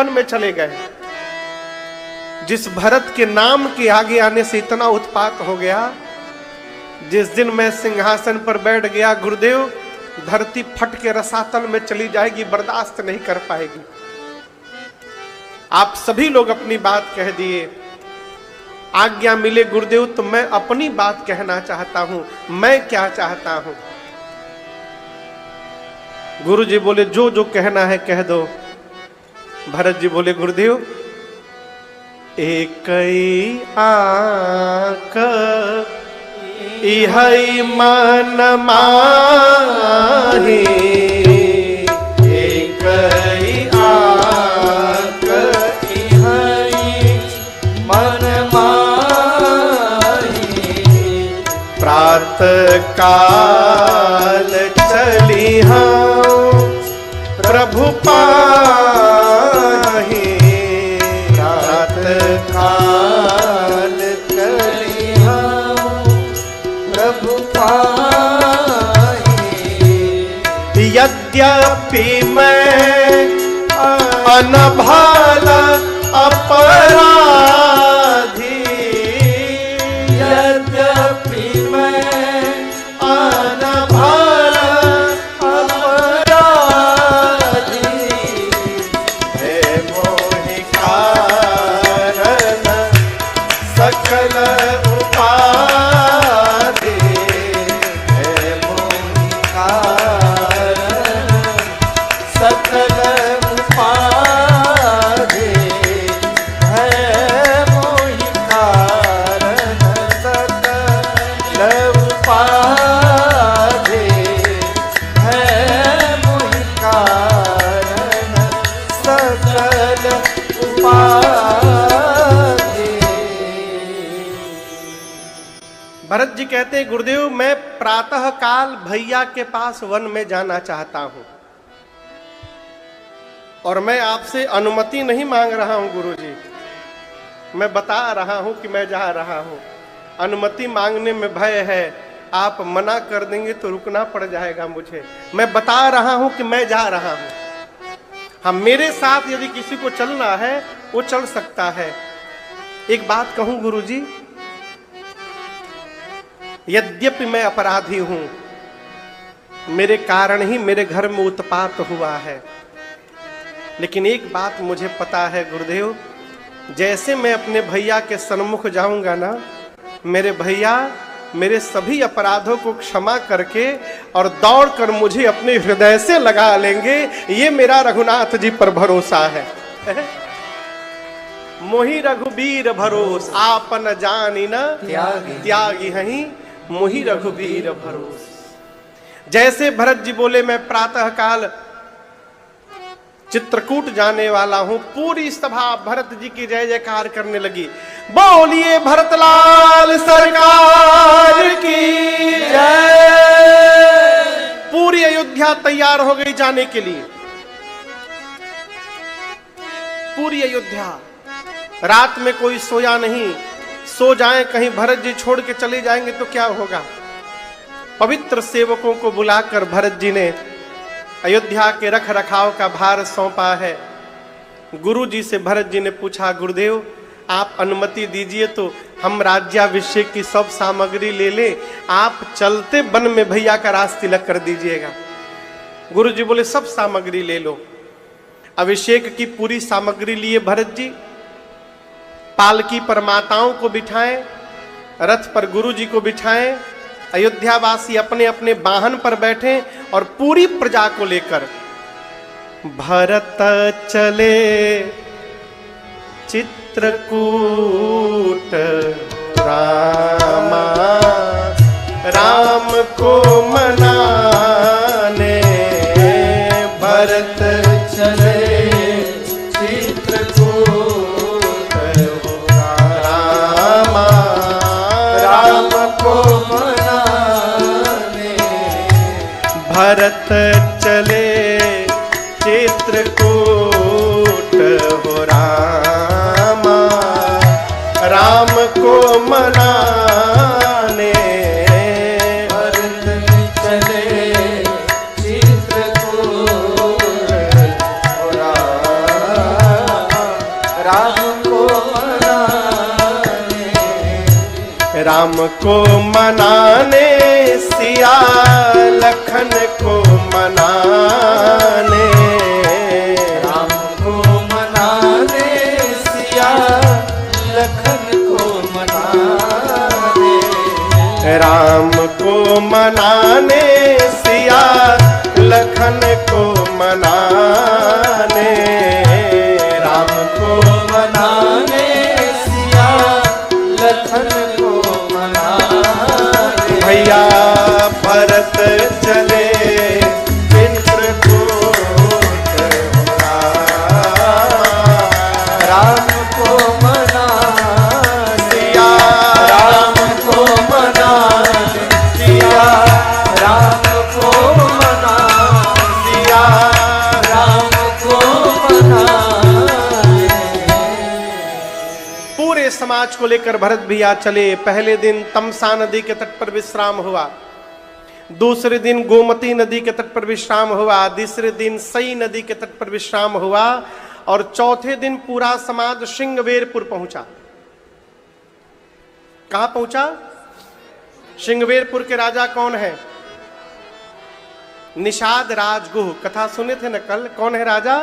One में चले गए। जिस भरत के नाम के आगे आने से इतना उत्पात हो गया, जिस दिन मैं सिंहासन पर बैठ गया गुरुदेव, धरती फट के रसातल में चली जाएगी, बर्दाश्त नहीं कर पाएगी। आप सभी लोग अपनी बात कह दिए, आज्ञा मिले गुरुदेव तो मैं अपनी बात कहना चाहता हूं। मैं क्या चाहता हूं? गुरु जी बोले जो जो कहना है कह दो। भरत जी बोले गुरुदेव, एक आंख इहै मन माही, एक आंख इहै मन माही, प्रातः काल चली हम प्रभु पाही, प्रातः काल चली हम प्रभु पाही। यद्यपि मैं अनभाला अपराधी, यद्यपि मैं अनभाला अपराधी, हे मोहि कारण सकल उपाधि, हे मोहि कारण सकल उपाधि, है मोहि कारण सकल उपाधि, है मोहि कारण सकल उपाधि। भरत जी कहते हैं गुरुदेव, मैं प्रातः काल भैया के पास वन में जाना चाहता हूं, और मैं आपसे अनुमति नहीं मांग रहा हूं गुरुजी, मैं बता रहा हूं कि मैं जा रहा हूं। अनुमति मांगने में भय है, आप मना कर देंगे तो रुकना पड़ जाएगा मुझे। मैं बता रहा हूं कि मैं जा रहा हूं। हाँ, मेरे साथ यदि किसी को चलना है वो चल सकता है। एक बात कहूं गुरुजी, यद्यपि मैं अपराधी हूं, मेरे कारण ही मेरे घर में उत्पात हुआ है, लेकिन एक बात मुझे पता है गुरुदेव, जैसे मैं अपने भैया के सन्मुख जाऊंगा ना, मेरे भैया मेरे सभी अपराधों को क्षमा करके और दौड़कर मुझे अपने हृदय से लगा लेंगे। ये मेरा रघुनाथ जी पर भरोसा है। मोहि रघुबीर भरोस, आपन जानी न त्यागी हहीं, मोहि रघुबीर भरोस। जैसे भरत जी बोले मैं प्रातः काल चित्रकूट जाने वाला हूं, पूरी सभा भरत जी की जय जयकार करने लगी। बोलिए भरतलाल सरकार की जय। पूरी अयोध्या तैयार हो गई जाने के लिए। पूरी अयोध्या, रात में कोई सोया नहीं। सो जाए कहीं भरत जी छोड़ के चले जाएंगे तो क्या होगा। पवित्र सेवकों को बुलाकर भरत जी ने अयोध्या के रख रखाव का भार सौंपा है। गुरु जी से भरत जी ने पूछा, गुरुदेव आप अनुमति दीजिए तो हम राज्याभिषेक की सब सामग्री ले लें, आप चलते वन में भैया का रास तिलक कर दीजिएगा। गुरु जी बोले सब सामग्री ले लो। अभिषेक की पूरी सामग्री लिए भरत जी पालकी पर माताओं को बिठाएं, रथ पर गुरु जी को बिठाएं, अयोध्यावासी अपने अपने वाहन पर बैठे और पूरी प्रजा को लेकर भरत चले चित्रकूट रामा, राम को मनाने। भरत चले चित्रकूट रामा, राम को मनाने। भरत चले चित्रकूट हो रामा, राम को मनाने। भरत राम को मनाने, राम को मनाने सिया लखन को मनाने, राम को मनाने सिया लखन को मनाने, राम को मनाने सिया लखन को मनाने, राम को मनाने सिया लखन को मनाने। भैया भरत चले चित्रकूट होरा, राम को मनाने सिया राम को मनाने सिया राम को मनाने सिया राम को मनाने। पूरे समाज को लेकर भरत भैया चले। पहले दिन तमसा नदी के तट पर विश्राम हुआ, दूसरे दिन गोमती नदी के तट पर विश्राम हुआ, तीसरे दिन सई नदी के तट पर विश्राम हुआ और चौथे दिन पूरा समाज श्रृंगवेरपुर पहुंचा। कहां पहुंचा? श्रृंगवेरपुर के राजा कौन है? निषाद राजगुह। कथा सुने थे न कल? कौन है राजा?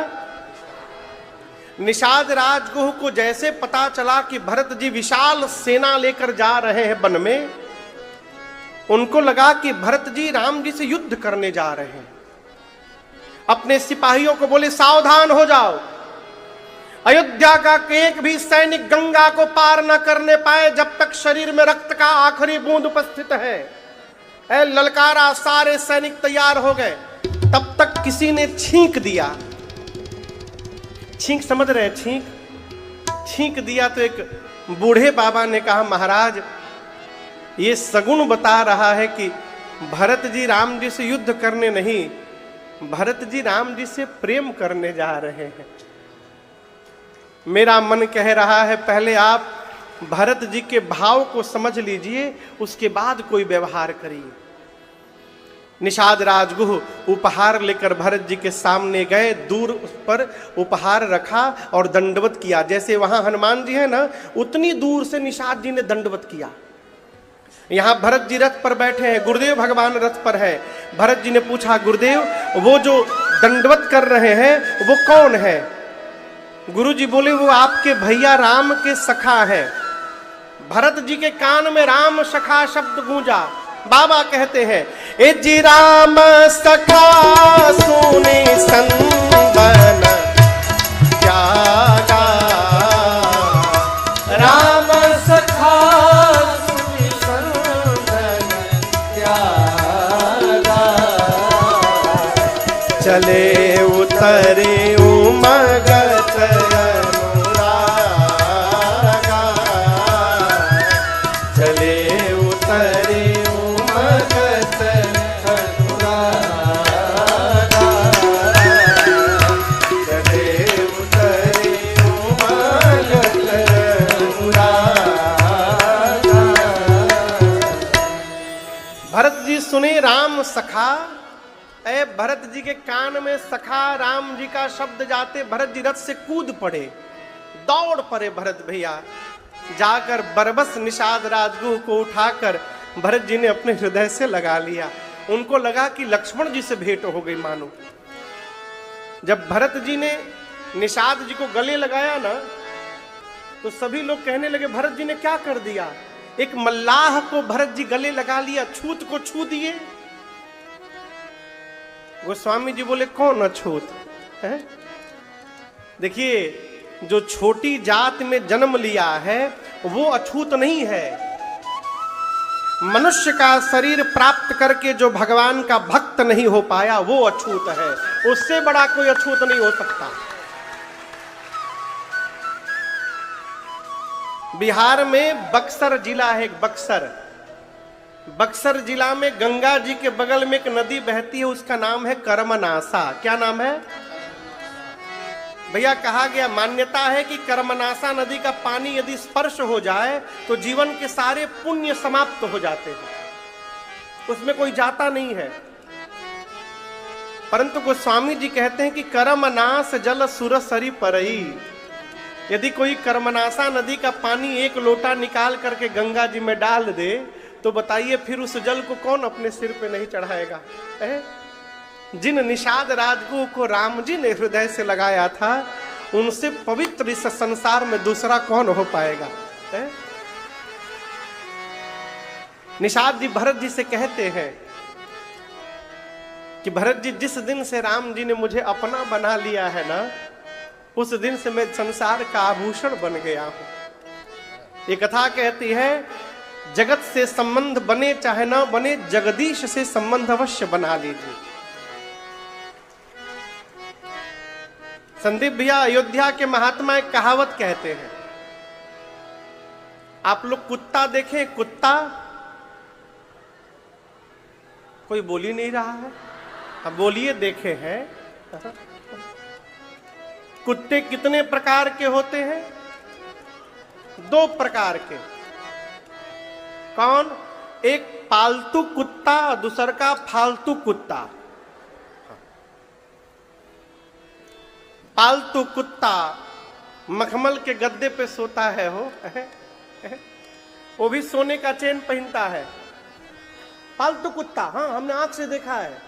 निषाद राजगुह को जैसे पता चला कि भरत जी विशाल सेना लेकर जा रहे हैं वन में, उनको लगा कि भरत जी राम जी से युद्ध करने जा रहे हैं। अपने सिपाहियों को बोले सावधान हो जाओ, अयोध्या का एक भी सैनिक गंगा को पार न करने पाए जब तक शरीर में रक्त का आखिरी बूंद उपस्थित है। ऐ ललकारा, सारे सैनिक तैयार हो गए। तब तक किसी ने छींक दिया। छींक समझ रहे हैं? छींक दिया तो एक बूढ़े बाबा ने कहा, महाराज ये सगुन बता रहा है कि भरत जी राम जी से युद्ध करने नहीं, भरत जी राम जी से प्रेम करने जा रहे हैं। मेरा मन कह रहा है पहले आप भरत जी के भाव को समझ लीजिए, उसके बाद कोई व्यवहार करिए। निषाद राजगुह उपहार लेकर भरत जी के सामने गए, दूर उस पर उपहार रखा और दंडवत किया। जैसे वहां हनुमान जी है ना, उतनी दूर से निषाद जी ने दंडवत किया। यहां भरत जी रथ पर बैठे हैं, गुरुदेव भगवान रथ पर है। भरत जी ने पूछा, गुरुदेव वो जो दंडवत कर रहे हैं वो कौन है? गुरु जी बोले, वो आपके भैया राम के सखा है। भरत जी के कान में राम सखा शब्द गूंजा। बाबा कहते हैं, ए जी राम सखा सुनी संबन त्यागा, राम सखा सुनी संबन त्यागा, चले उतरे उमगत अनुरागा, चले उतरे उमगत अनुरागा, चले उतरे उमगत अनुरागा। भरत जी सुने राम सखा। ऐ भरत जी के कान में सखा राम जी का शब्द जाते भरत जी रथ से कूद पड़े, दौड़ पड़े भरत भैया। जाकर बरबस निषाद राजगुह को उठाकर भरत जी ने अपने हृदय से लगा लिया। उनको लगा कि लक्ष्मण जी से भेंट हो गई मानो। जब भरत जी ने निषाद जी को गले लगाया ना, तो सभी लोग कहने लगे भरत जी ने क्या कर दिया? एक मल्लाह को भरत जी गले लगा लिया, छूत को छू दिए। गोस्वामी जी बोले, कौन अछूत है? देखिए, जो छोटी जात में जन्म लिया है वो अछूत नहीं है। मनुष्य का शरीर प्राप्त करके जो भगवान का भक्त नहीं हो पाया वो अछूत है। उससे बड़ा कोई अछूत नहीं हो सकता। बिहार में बक्सर जिला है, बक्सर जिला में गंगा जी के बगल में एक नदी बहती है, उसका नाम है कर्मनासा। क्या नाम है भैया? कहा गया, मान्यता है कि कर्मनासा नदी का पानी यदि स्पर्श हो जाए तो जीवन के सारे पुण्य समाप्त हो जाते हैं, उसमें कोई जाता नहीं है। परंतु गोस्वामी जी कहते हैं कि कर्मनास जल सुरसरी परई, यदि कोई कर्मनाशा नदी का पानी एक लोटा निकाल करके गंगा जी में डाल दे तो बताइए फिर उस जल को कौन अपने सिर पे नहीं चढ़ाएगा? जिन निषाद राजगुह को राम जी ने हृदय से लगाया था, उनसे पवित्र इस संसार में दूसरा कौन हो पाएगा? निषाद जी भरत जी से कहते हैं कि भरत जी, जिस दिन से राम जी ने मुझे अपना बना लिया है ना, उस दिन से मैं संसार का आभूषण बन गया हूं। ये कथा कहती है, जगत से संबंध बने चाहे ना बने, जगदीश से संबंध अवश्य बना लीजिए। संदीप भैया अयोध्या के महात्मा एक कहावत कहते हैं, आप लोग कुत्ता देखें, कुत्ता, कोई बोल ही नहीं रहा है, अब बोलिए, देखे हैं? कुत्ते कितने प्रकार के होते हैं? 2 प्रकार के। कौन? एक पालतू कुत्ता और दूसरा का फालतू कुत्ता। पालतू कुत्ता मखमल के गद्दे पे सोता है, वो भी सोने का चेन पहनता है। पालतू कुत्ता, हाँ, हमने आंख से देखा है,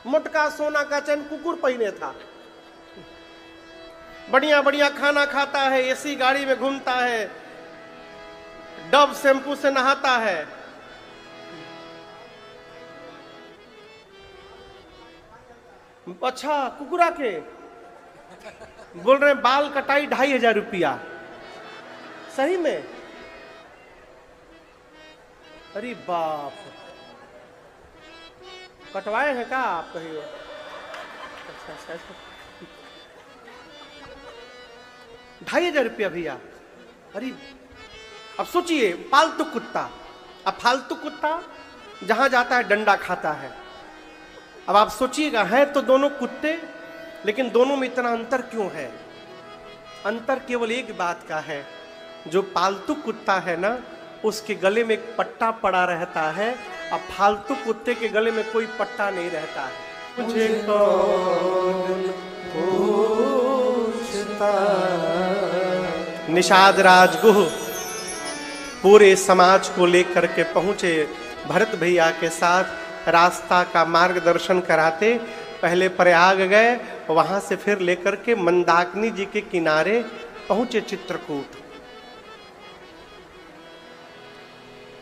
मोटका सोना का चेन कुकुर पहने था, बढ़िया बढ़िया खाना खाता है, एसी गाड़ी में घूमता है, डव शैम्पू से नहाता है। अच्छा, कुकुरा के बोल रहे हैं बाल कटाई 2500 रुपया। सही में? अरे बाप, कटवाए हैं क्या आप कहीं? अच्छा, 2500 रुपया भैया। अरे अब सोचिए, पालतू कुत्ता, अब फालतू कुत्ता जहां जाता है डंडा खाता है। अब आप सोचिएगा, है तो दोनों कुत्ते, लेकिन दोनों में इतना अंतर क्यों है? अंतर केवल एक बात का है, जो पालतू कुत्ता है ना, उसके गले में एक पट्टा पड़ा रहता है, अब फालतू कुत्ते के गले में कोई पट्टा नहीं रहता है। मुझे कौन पूछता। निषाद राजगुह पूरे समाज को लेकर के पहुंचे, भरत भैया के साथ रास्ता का मार्गदर्शन कराते। पहले प्रयाग गए, वहां से फिर लेकर के मंदाकिनी जी के किनारे पहुंचे चित्रकूट।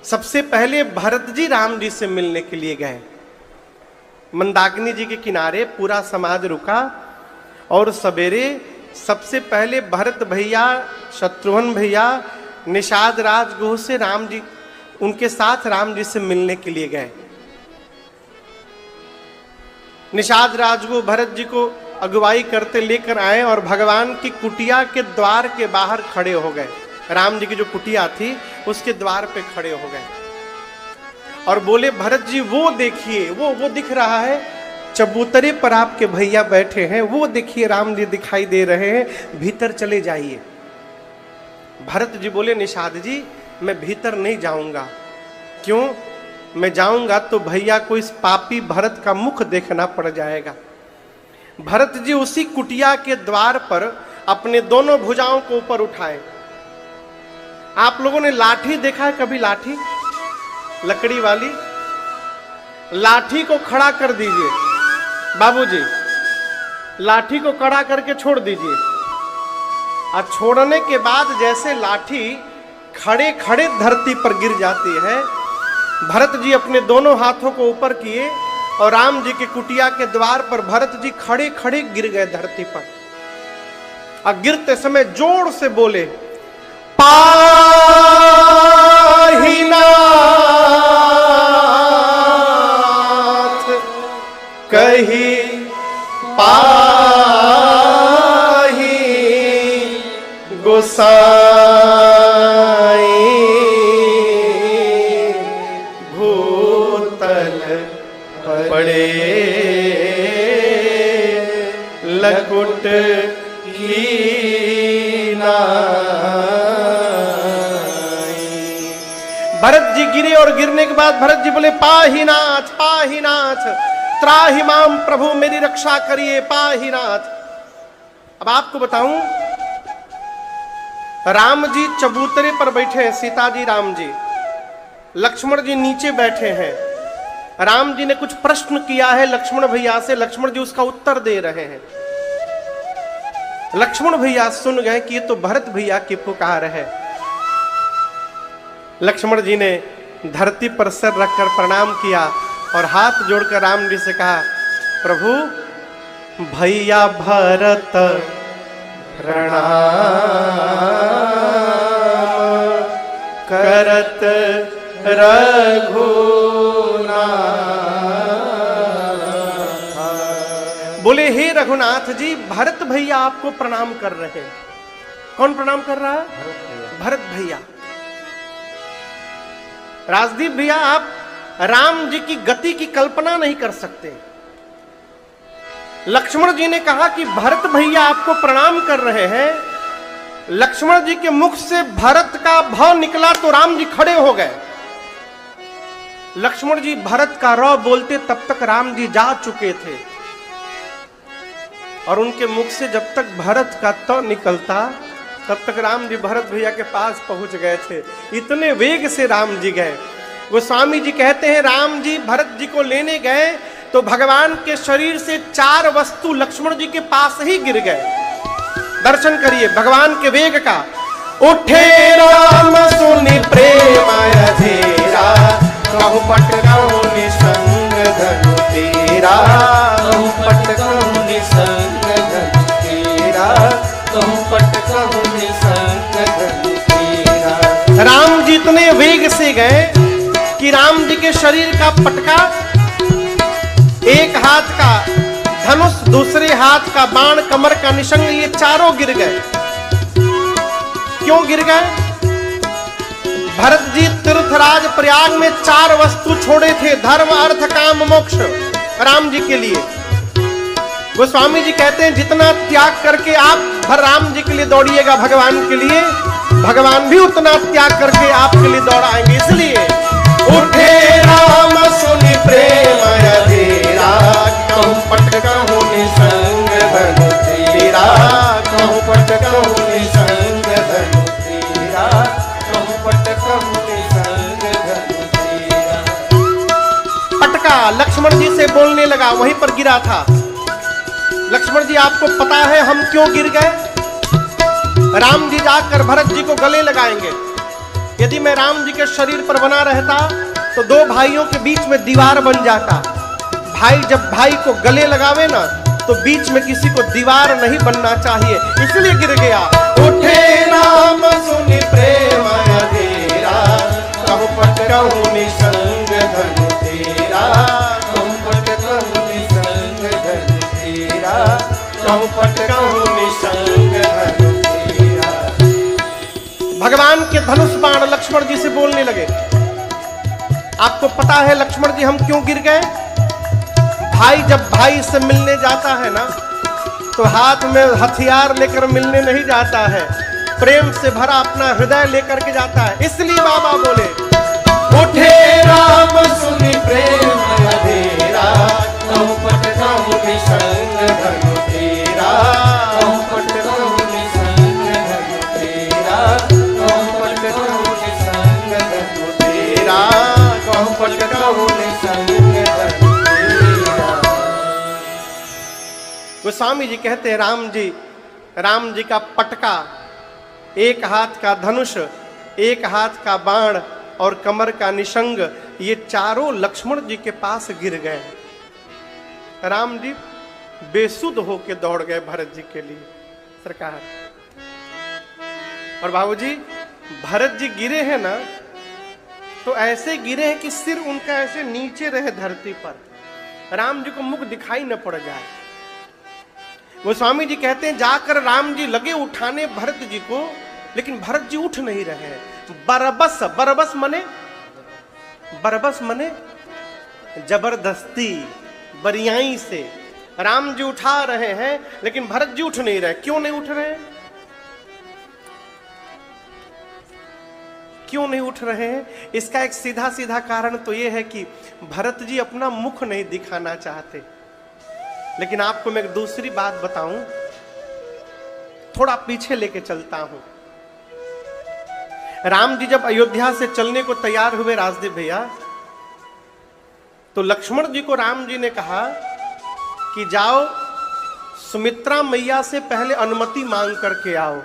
सबसे पहले भरत जी राम जी से मिलने के लिए गए। मंदाकिनी जी के किनारे पूरा समाज रुका और सवेरे सबसे पहले भरत भैया, शत्रुघ्न भैया, निषाद राजगुह से राम जी, उनके साथ राम जी से मिलने के लिए गए। निषाद राजगुह भरत जी को अगुवाई करते लेकर आए और भगवान की कुटिया के द्वार के बाहर खड़े हो गए। राम जी की जो कुटिया थी उसके द्वार पे खड़े हो गए और बोले, भरत जी वो देखिए, वो दिख रहा है, चबूतरे पर आपके भैया बैठे हैं, वो देखिए राम जी दिखाई दे रहे हैं, भीतर चले जाइए। भरत जी बोले, निषाद जी मैं भीतर नहीं जाऊंगा। क्यों? मैं जाऊंगा तो भैया को इस पापी भरत का मुख देखना पड़ जाएगा। भरत जी उसी कुटिया के द्वार पर अपने दोनों भुजाओं को ऊपर उठाए। आप लोगों ने लाठी देखा है कभी? लाठी, लकड़ी वाली लाठी को खड़ा कर दीजिए बाबूजी, लाठी को खड़ा करके छोड़ दीजिए, और छोड़ने के बाद जैसे लाठी खड़े खड़े धरती पर गिर जाती है, भरत जी अपने दोनों हाथों को ऊपर किए और राम जी के कुटिया के द्वार पर भरत जी खड़े खड़े गिर गए धरती पर। और गिरते समय जोर से बोले, पाहिनाथ कही पाही गोसाई भूतल पड़े लकुट की नाई। भरत जी गिरे और गिरने के बाद भरत जी बोले, पाहिनाथ पाहिनाथ त्राहिमाम प्रभु, मेरी रक्षा करिए पाहिनाथ। अब आपको बताऊं, राम जी चबूतरे पर बैठे हैं, सीता जी राम जी, लक्ष्मण जी नीचे बैठे हैं। राम जी ने कुछ प्रश्न किया है लक्ष्मण भैया से, लक्ष्मण जी उसका उत्तर दे रहे हैं। लक्ष्मण भैया सुन गए कि ये तो भरत भैया की पुकार है। लक्ष्मण जी ने धरती पर सर रखकर प्रणाम किया और हाथ जोड़कर राम जी से कहा, प्रभु भैया भरत प्रणाम करत रघुनाथ। बोले हे रघुनाथ जी, भरत भैया आपको प्रणाम कर रहे हैं। कौन प्रणाम कर रहा है? भरत भैया। राजदीप भैया, आप राम जी की गति की कल्पना नहीं कर सकते। लक्ष्मण जी ने कहा कि भरत भैया आपको प्रणाम कर रहे हैं। लक्ष्मण जी के मुख से भरत का भ निकला तो राम जी खड़े हो गए। लक्ष्मण जी भरत का र बोलते तब तक राम जी जा चुके थे और उनके मुख से जब तक भरत का त निकलता तब तक राम जी भरत भैया के पास पहुंच गए थे। इतने वेग से राम जी गए। गोस्वामी जी कहते हैं राम जी भरत जी को लेने गए तो भगवान के शरीर से 4 वस्तु लक्ष्मण जी के पास ही गिर गए। दर्शन करिए भगवान के वेग का। उठे राम सुनि प्रेम अधीरा, कहु पट कहु निसंग धनु तेरा, कहु पट कहु निसंग धनु तेरा, कहु पट कहु निसंग धनु तेरा। राम जी इतने वेग से गए कि राम जी के शरीर का पटका, एक हाथ का धनुष, दूसरे हाथ का बाण, कमर का निशंग, ये चारों गिर गए। क्यों गिर गए? भरत जी तीर्थराज प्रयाग में 4 वस्तु छोड़े थे, धर्म अर्थ काम मोक्ष, राम जी के लिए। गोस्वामी जी कहते हैं जितना त्याग करके आप राम जी के लिए दौड़िएगा भगवान के लिए, भगवान भी उतना त्याग करके आपके लिए दौड़ाएंगे। इसलिए उठे राम सुनि प्रेम अधीरा, कहु पट कहु निसंग धनु तेरा, कहु पट कहु निसंग धनु तेरा, कहु पट कहु निसंग धनु तेरा। पटका लक्ष्मण जी से बोलने लगा, वहीं पर गिरा था। लक्ष्मण जी आपको पता है हम क्यों गिर गए? राम जी जाकर भरत जी को गले लगाएंगे। यदि मैं राम जी के शरीर पर बना रहता तो 2 भाइयों के बीच में दीवार बन जाता। भाई जब भाई को गले लगावे ना तो बीच में किसी को दीवार नहीं बनना चाहिए, इसलिए गिर गया। उठे राम सुनि प्रेम अधीरा, कहु पट कहु निसंग धनु तेरा, कहु पट कहु निसंग धनु तेरा, कहु पट कहु निसंग धनु तेरा। भगवान के धनुष बाण लक्ष्मण जी से बोलने लगे, आपको पता है लक्ष्मण जी हम क्यों गिर गए? भाई जब भाई से मिलने जाता है ना तो हाथ में हथियार लेकर मिलने नहीं जाता है, प्रेम से भरा अपना हृदय लेकर के जाता है। इसलिए बाबा बोले उठे राम सुनि प्रेम अधीरा, कहु पट कहु निसंग धनु तेरा, कहु पट कहु निसंग धनु तेरा, कहु पट कहु निसंग धनु तेरा, कहु पट कहु निसंग धनु तेरा। गोस्वामी जी कहते हैं राम जी का पटका, एक हाथ का धनुष, एक हाथ का बाण और कमर का निशंग, ये चारों लक्ष्मण जी के पास गिर गए। राम जी बेसुध होके दौड़ गए भरत जी के लिए सरकार। और बाबूजी भरत जी गिरे हैं ना तो ऐसे गिरे हैं कि सिर उनका ऐसे नीचे रहे धरती पर, राम जी को मुख दिखाई न पड़ जाए। गोस्वामी जी कहते हैं जाकर राम जी लगे उठाने भरत जी को, लेकिन भरत जी उठ नहीं रहे। बरबस मने जबरदस्ती, बरियाई से राम जी उठा रहे हैं, लेकिन भरत जी उठ नहीं रहे। क्यों नहीं उठ रहे? क्यों नहीं उठ रहे हैं? इसका एक सीधा सीधा कारण तो यह है कि भरत जी अपना मुख नहीं दिखाना चाहते। लेकिन आपको मैं एक दूसरी बात बताऊं, थोड़ा पीछे लेके चलता हूं। राम जी जब अयोध्या से चलने को तैयार हुए राजदेव भैया, तो लक्ष्मण जी को राम जी ने कहा कि जाओ सुमित्रा मैया से पहले अनुमति मांग करके आओ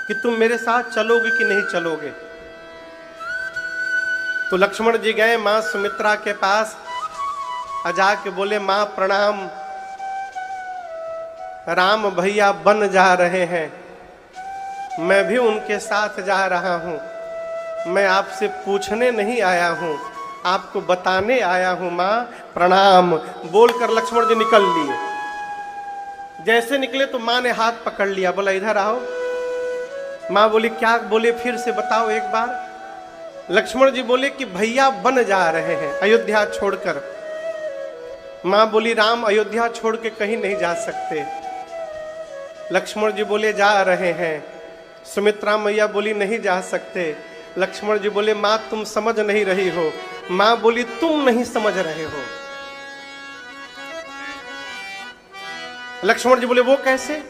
कि तुम मेरे साथ चलोगे कि नहीं चलोगे। तो लक्ष्मण जी गए मां सुमित्रा के पास, जाके बोले मां प्रणाम, राम भैया बन जा रहे हैं, मैं भी उनके साथ जा रहा हूं, मैं आपसे पूछने नहीं आया हूं, आपको बताने आया हूं मां प्रणाम। बोलकर लक्ष्मण जी निकल लिए। जैसे निकले तो मां ने हाथ पकड़ लिया, बोला इधर आओ। मां बोली क्या? बोले फिर से बताओ एक बार। लक्ष्मण जी बोले कि भैया बन जा रहे हैं अयोध्या छोड़कर। मां बोली राम अयोध्या छोड़ के कहीं नहीं जा सकते। लक्ष्मण जी बोले जा रहे हैं। सुमित्रा मैया बोली नहीं जा सकते। लक्ष्मण जी बोले मां तुम समझ नहीं रही हो। मां बोली तुम नहीं समझ रहे हो। लक्ष्मण जी बोले वो कैसे?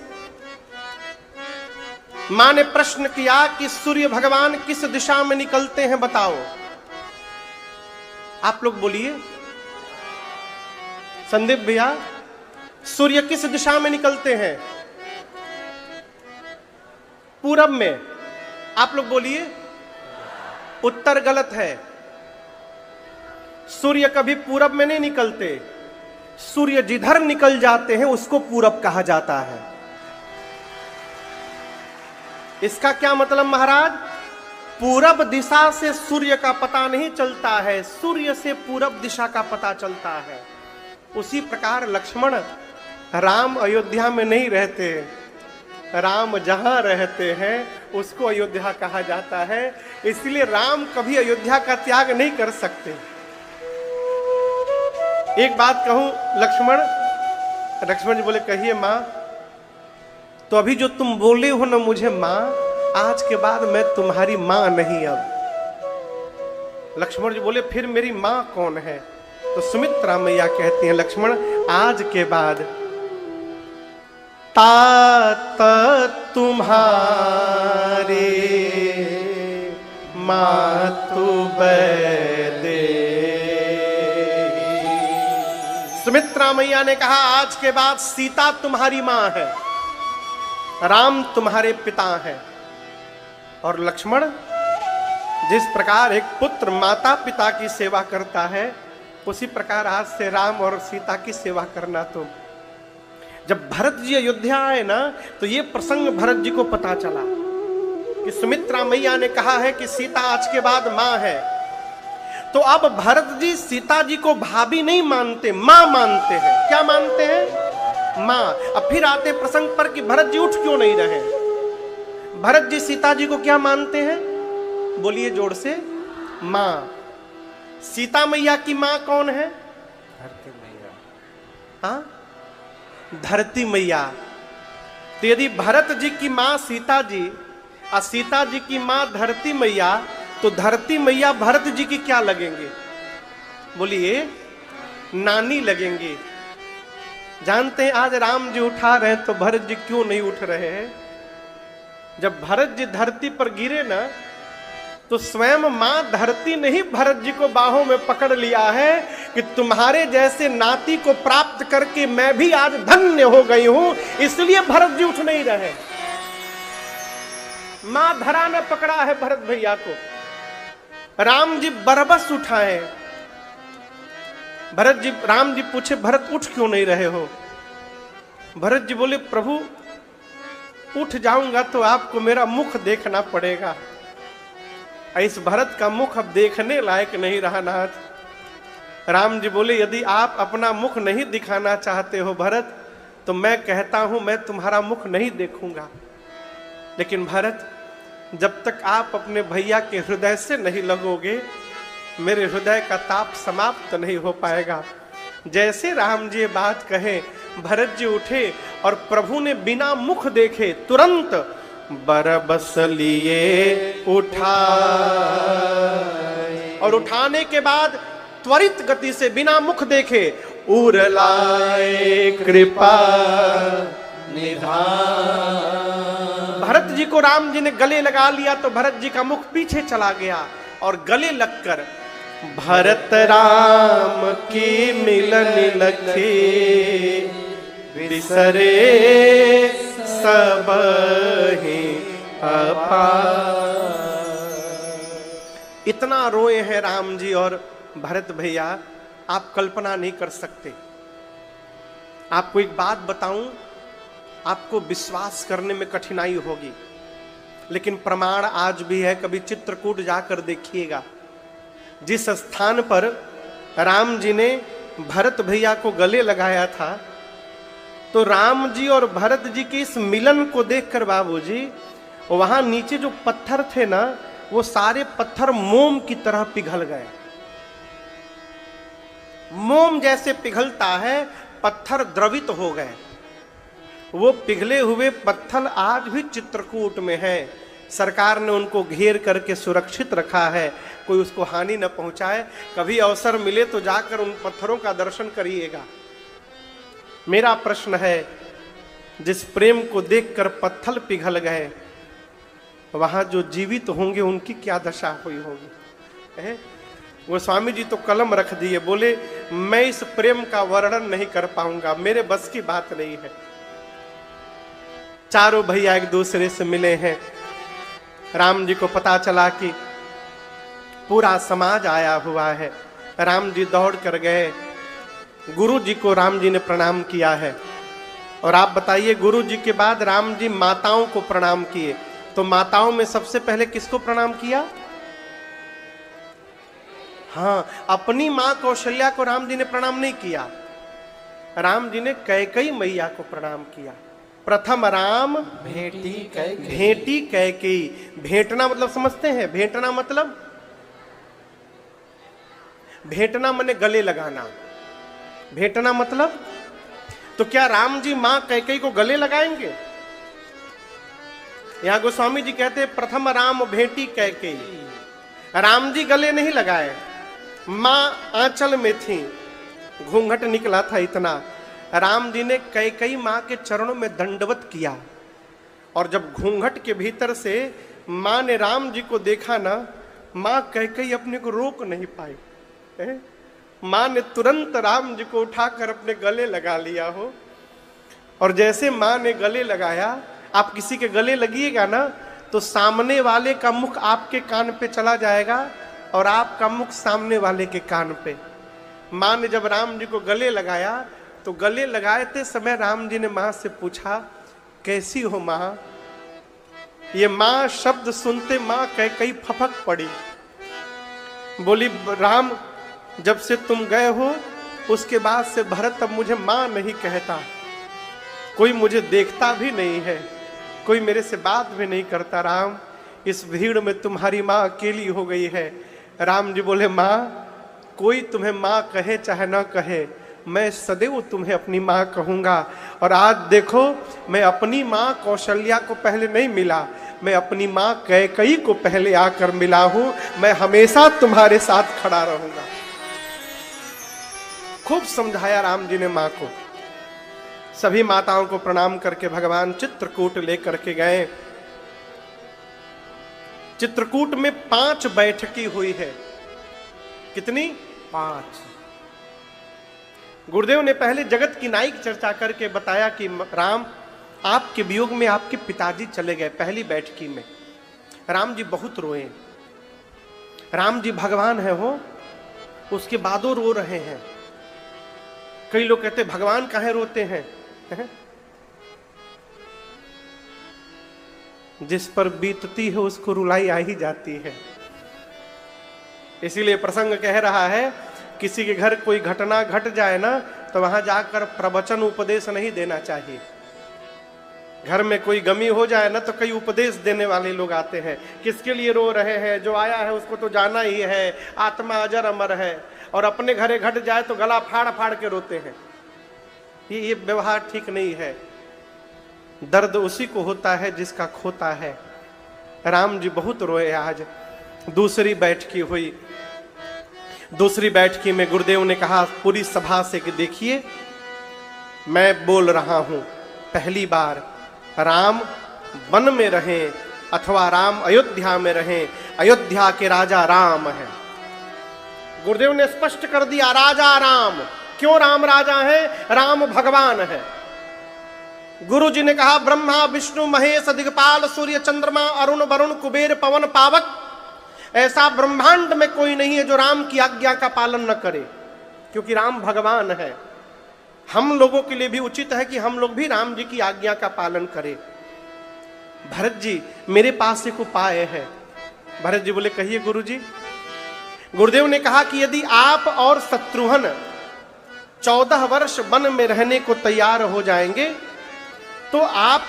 मां ने प्रश्न किया कि सूर्य भगवान किस दिशा में निकलते हैं बताओ। आप लोग बोलिए संदीप भैया, सूर्य किस दिशा में निकलते हैं? पूरब में। आप लोग बोलिए उत्तर गलत है। सूर्य कभी पूरब में नहीं निकलते। सूर्य जिधर निकल जाते हैं उसको पूरब कहा जाता है। इसका क्या मतलब महाराज? पूरब दिशा से सूर्य का पता नहीं चलता है, सूर्य से पूरब दिशा का पता चलता है। उसी प्रकार लक्ष्मण, राम अयोध्या में नहीं रहते, राम जहां रहते हैं उसको अयोध्या कहा जाता है। इसलिए राम कभी अयोध्या का त्याग नहीं कर सकते। एक बात कहूं लक्ष्मण जी बोले कहिए मां। तो अभी जो तुम बोले हो ना मुझे मां, आज के बाद मैं तुम्हारी मां नहीं। अब लक्ष्मण जी बोले फिर मेरी मां कौन है? तो सुमित्रा मैया कहती हैं लक्ष्मण आज के बाद तात तुम्हारे मातु बैदे। सुमित्रा मैया ने कहा आज के बाद सीता तुम्हारी मां है, राम तुम्हारे पिता हैं। और लक्ष्मण जिस प्रकार एक पुत्र माता पिता की सेवा करता है, उसी प्रकार आज से राम और सीता की सेवा करना। तुम जब भरत जी अयोध्या आए ना, तो ये प्रसंग भरत जी को पता चला कि सुमित्रा मैया ने कहा है कि सीता आज के बाद मां है। तो अब भरत जी सीता जी को भाभी नहीं मानते, मां मानते हैं। क्या मानते हैं? मां। अब फिर आते प्रसंग पर कि भरत जी उठ क्यों नहीं रहे। भरत जी सीता जी को क्या मानते हैं? बोलिए जोर से, मां। सीता मैया की मां कौन है? धरती मैया। हाँ, धरती मैया। तो यदि भरत जी की मां सीता जी और सीता जी की मां धरती मैया, तो धरती मैया भरत जी की क्या लगेंगे? बोलिए नानी लगेंगे। जानते हैं आज राम जी उठा रहे हैं तो भरत जी क्यों नहीं उठ रहे हैं? जब भरत जी धरती पर गिरे ना, तो स्वयं मां धरती ने ही भरत जी को बाहों में पकड़ लिया है कि तुम्हारे जैसे नाती को प्राप्त करके मैं भी आज धन्य हो गई हूं, इसलिए भरत जी उठ नहीं रहे। मां धरा ने पकड़ा है भरत भैया को। राम जी बरबस उठाए। राम जी पूछे भरत उठ क्यों नहीं रहे हो? भरत जी बोले प्रभु उठ जाऊंगा तो आपको मेरा मुख देखना पड़ेगा। इस भरत का मुख अब देखने लायक नहीं रहा नाथ। राम जी बोले यदि आप अपना मुख नहीं दिखाना चाहते हो भरत, तो मैं कहता हूं मैं तुम्हारा मुख नहीं देखूंगा। लेकिन भरत जब तक आप अपने भैया के हृदय से नहीं लगोगे, मेरे हृदय का ताप समाप्त नहीं हो पाएगा। जैसे राम जी ये बात कहे, भरत जी उठे और प्रभु ने बिना मुख देखे तुरंत बरबस लिए उठा, और उठाने के बाद त्वरित गति से बिना मुख देखे उर लाए कृपा निधान। भरत जी को राम जी ने गले लगा लिया तो भरत जी का मुख पीछे चला गया और गले लगकर भरत राम की मिलन लखे बिसरे सब ही अपार। इतना रोए हैं राम जी और भरत भैया, आप कल्पना नहीं कर सकते। आपको एक बात बताऊं, आपको विश्वास करने में कठिनाई होगी, लेकिन प्रमाण आज भी है। कभी चित्रकूट जाकर देखिएगा, जिस स्थान पर राम जी ने भरत भैया को गले लगाया था, तो राम जी और भरत जी के इस मिलन को देखकर बाबूजी, वहां नीचे जो पत्थर थे ना, वो सारे पत्थर मोम की तरह पिघल गए। मोम जैसे पिघलता है, पत्थर द्रवित हो गए। वो पिघले हुए पत्थर आज भी चित्रकूट में है। सरकार ने उनको घेर करके सुरक्षित रखा है, कोई उसको हानि न पहुंचाए। कभी अवसर मिले तो जाकर उन पत्थरों का दर्शन करिएगा। मेरा प्रश्न है, जिस प्रेम को देखकर पत्थर पिघल गए, वहां जो जीवित होंगे उनकी क्या दशा हुई होगी। वो स्वामी जी तो कलम रख दिए, बोले मैं इस प्रेम का वर्णन नहीं कर पाऊंगा, मेरे बस की बात नहीं है। चारों भैया एक दूसरे से मिले हैं। राम जी को पता चला कि पूरा समाज आया हुआ है। राम जी दौड़ कर गए, गुरु जी को राम जी ने प्रणाम किया है। और आप बताइए, गुरु जी के बाद राम जी माताओं को प्रणाम किए, तो माताओं में सबसे पहले किसको प्रणाम किया? हाँ, अपनी मां कौशल्या को राम जी ने प्रणाम नहीं किया। राम जी ने कैकेयी मैया को प्रणाम किया। प्रथम राम भेटी कैकेयी। भेटी कैकेयी। भेंटना मतलब समझते हैं? भेंटना मतलब, भेंटना माने गले लगाना। भेंटना मतलब, तो क्या राम जी मां कैकेयी को गले लगाएंगे? यहां गोस्वामी जी कहते हैं प्रथम राम भेटी कैकेयी। राम जी गले नहीं लगाए, मां आंचल में थी, घूंघट निकला था इतना। राम जी ने कैकेयी मां के चरणों में दंडवत किया, और जब घूंघट के भीतर से मां ने राम जी को देखा ना, मां कैकेयी अपने को रोक नहीं पाई। मां ने तुरंत राम जी को उठाकर अपने गले लगा लिया हो। और जैसे मां ने गले लगाया, आप किसी के गले लगिएगा ना, तो सामने वाले का मुख आपके कान पे चला जाएगा और आपका मुख सामने वाले के कान पे। मां ने जब राम जी को गले लगाया, तो गले लगाए थे समय राम जी ने मां से पूछा, कैसी हो मां? ये मां शब्द सुनते मां कैकेयी फपक पड़ी। बोली, राम जब से तुम गए हो उसके बाद से भरत अब मुझे मां नहीं कहता, कोई मुझे देखता भी नहीं है, कोई मेरे से बात भी नहीं करता। राम, इस भीड़ में तुम्हारी मां अकेली हो गई है। राम जी बोले, मां कोई तुम्हें मां कहे चाहे ना कहे, मैं सदैव तुम्हें अपनी मां कहूंगा। और आज देखो, मैं अपनी मां कौशल्या को पहले नहीं मिला, मैं अपनी मां कैकेयी को पहले आकर मिला हूं। मैं हमेशा तुम्हारे साथ खड़ा रहूंगा। खूब समझाया राम जी ने मां को। सभी माताओं को प्रणाम करके भगवान चित्रकूट लेकर के गए। चित्रकूट में 5 बैठकी हुई है। कितनी? 5। गुरुदेव ने पहले जगत की नायक चर्चा करके बताया कि राम, आपके वियोग में आपके पिताजी चले गए। पहली बैठकी में राम जी बहुत रोए। राम जी भगवान है हो, उसके बादों रो रहे हैं। कई लोग कहते भगवान काहे रोते हैं? जिस पर बीतती है उसको रुलाई आ ही जाती है। इसीलिए प्रसंग कह रहा है, किसी के घर कोई घटना घट जाए ना, तो वहां जाकर प्रवचन उपदेश नहीं देना चाहिए। घर में कोई गमी हो जाए ना, तो कई उपदेश देने वाले लोग आते हैं। किसके लिए रो रहे हैं? जो आया है उसको तो जाना ही है, आत्मा अजर अमर है। और अपने घरे घट जाए तो गला फाड़ फाड़ के रोते हैं। ये व्यवहार ठीक नहीं है। दर्द उसी को होता है जिसका खोता है। राम जी बहुत रोए। आज दूसरी बैठकी हुई। दूसरी बैठकी में गुरुदेव ने कहा पूरी सभा से कि देखिए, मैं बोल रहा हूं पहली बार, राम वन में रहें अथवा राम अयोध्या में रहें, अयोध्या के राजा राम हैं। गुरुदेव ने स्पष्ट कर दिया, राजा राम। क्यों राम राजा है? राम भगवान है। गुरु जी ने कहा, ब्रह्मा विष्णु महेश दिक्पाल सूर्य चंद्रमा अरुण वरुण कुबेर पवन पावक, ऐसा ब्रह्मांड में कोई नहीं है जो राम की आज्ञा का पालन न करे, क्योंकि राम भगवान है। हम लोगों के लिए भी उचित है कि हम लोग भी राम जी की आज्ञा का पालन करें। भरत जी, मेरे पास एक उपाय है। भरत जी बोले, कहिए गुरु जी। गुरुदेव ने कहा कि यदि आप और शत्रुघ्न 14 वर्ष वन में रहने को तैयार हो जाएंगे तो आप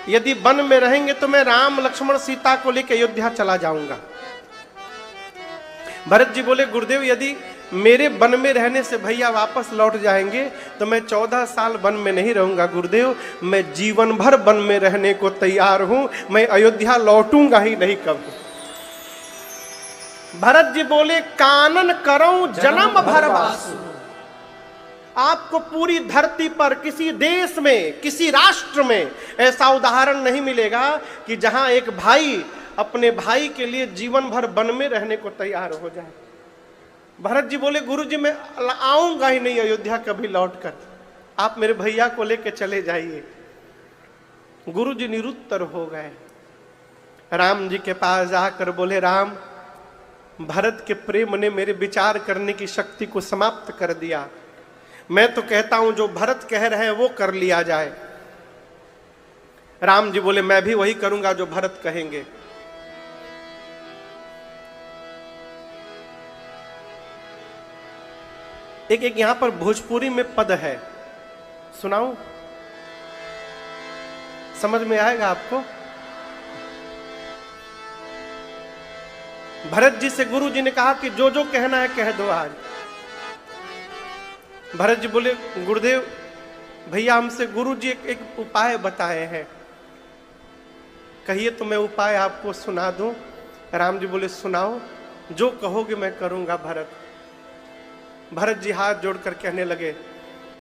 यदि वन में रहेंगे तो मैं राम लक्ष्मण सीता को लेकर अयोध्या चला जाऊंगा। भरत जी बोले, गुरुदेव यदि मेरे वन में रहने से भैया वापस लौट जाएंगे तो मैं 14 साल वन में नहीं रहूंगा गुरुदेव, मैं जीवन भर वन में रहने को तैयार हूं, मैं अयोध्या लौटूंगा ही नहीं कभी। भरत जी बोले, कानन करऊं जन्म भर वासु। आपको पूरी धरती पर किसी देश में, किसी राष्ट्र में ऐसा उदाहरण नहीं मिलेगा कि जहां एक भाई अपने भाई के लिए जीवन भर वन में रहने को तैयार हो जाए। भरत जी बोले, गुरु जी मैं आऊंगा ही नहीं अयोध्या कभी लौटकर, आप मेरे भैया को लेके चले जाइए। गुरु जी निरुत्तर हो गए। राम जी के पास जाकर बोले, राम, भरत के प्रेम ने मेरे विचार करने की शक्ति को समाप्त कर दिया। मैं तो कहता हूं जो भरत कह रहे हैं वो कर लिया जाए। राम जी बोले, मैं भी वही करूंगा जो भरत कहेंगे। एक यहां पर भोजपुरी में पद है, सुनाऊं? समझ में आएगा आपको? भरत जी से गुरु जी ने कहा कि जो जो कहना है कह दो आज। भरत जी बोले, गुरुदेव भैया हमसे गुरु जी एक उपाय बताए हैं, कहिए तो मैं उपाय आपको सुना दूं। राम जी बोले, सुनाओ, जो कहोगे मैं करूंगा भरत। भरत जी हाथ जोड़कर कहने लगे,